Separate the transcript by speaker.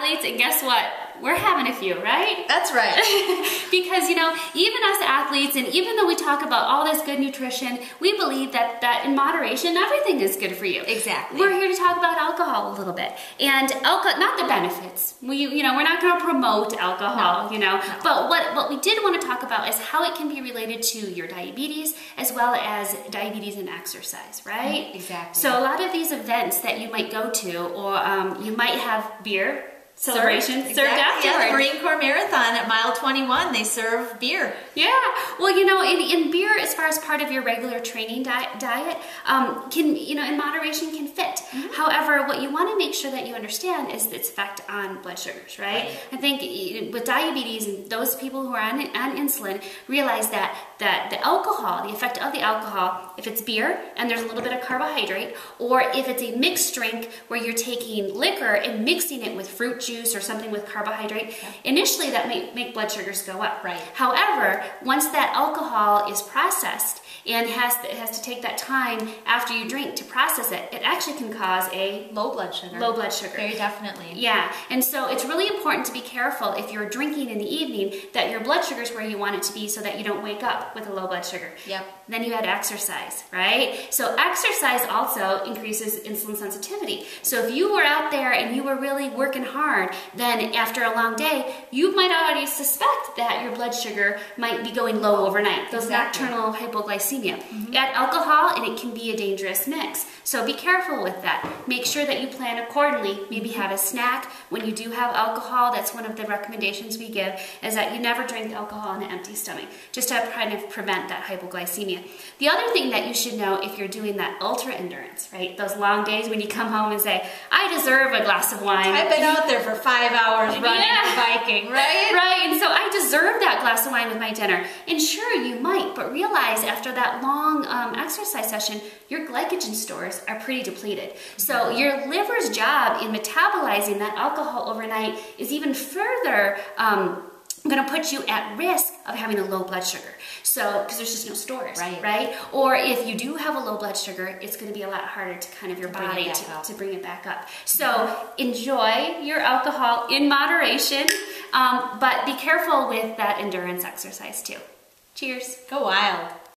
Speaker 1: athletes, and guess what? We're having a few, right?
Speaker 2: That's right.
Speaker 1: Because, you know, even us athletes, and even though we talk about all this good nutrition, we believe that in moderation, everything is good for you.
Speaker 2: Exactly.
Speaker 1: We're here to talk about alcohol a little bit. And alcohol, not the benefits. You know, we're not going to promote alcohol, you know. No. But what we did want to talk about is how it can be related to your diabetes, as well as diabetes and exercise, right?
Speaker 2: Exactly.
Speaker 1: So a lot of these events that you might go to, or you might have beer celebration served afterwards.
Speaker 2: Yeah, the Marine Corps Marathon at mile 21, they serve beer.
Speaker 1: Yeah, well, you know, in beer, as far as part of your regular training diet, can, you know, in moderation can fit. However, what you want to make sure that you understand is its effect on blood sugars, right? I think with diabetes, and those people who are on insulin realize that the alcohol, the effect of the alcohol, if it's beer and there's a little bit of carbohydrate, or if it's a mixed drink where you're taking liquor and mixing it with fruit juice or something with carbohydrate, initially that may make blood sugars go up.
Speaker 2: Right.
Speaker 1: However, once that alcohol is processed and has to take that time after you drink to process it, it actually can cause a
Speaker 2: low blood sugar.
Speaker 1: Low blood sugar.
Speaker 2: Very definitely.
Speaker 1: Yeah, and so it's really important to be careful if you're drinking in the evening that your blood sugar is where you want it to be, so that you don't wake up with a low blood sugar.
Speaker 2: Yep.
Speaker 1: Then you had exercise, right? So exercise also increases insulin sensitivity. So if you were out there and you were really working hard, then after a long day, you might already suspect that your blood sugar might be going low overnight. Those nocturnal hypoglycemia. Add alcohol and it can be a dangerous mix. So be careful with that. Make sure that you plan accordingly. Maybe have a snack when you do have alcohol. That's one of the recommendations we give, is that you never drink alcohol on an empty stomach, just to kind of prevent that hypoglycemia. The other thing that you should know if you're doing that ultra endurance, right? Those long days when you come home and say, I deserve a glass of wine.
Speaker 2: I've been out there for 5 hours running or biking, right?
Speaker 1: Right, and so I deserve that glass of wine with my dinner. And sure, you might, but realize after that long exercise session, your glycogen stores are pretty depleted. So your liver's job in metabolizing that alcohol overnight is even further going to put you at risk of having a low blood sugar. So, because there's just no stores, right? Or if you do have a low blood sugar, it's going to be a lot harder to kind of your body to bring it back up. So enjoy your alcohol in moderation, but be careful with that endurance exercise too. Cheers.
Speaker 2: Go wild.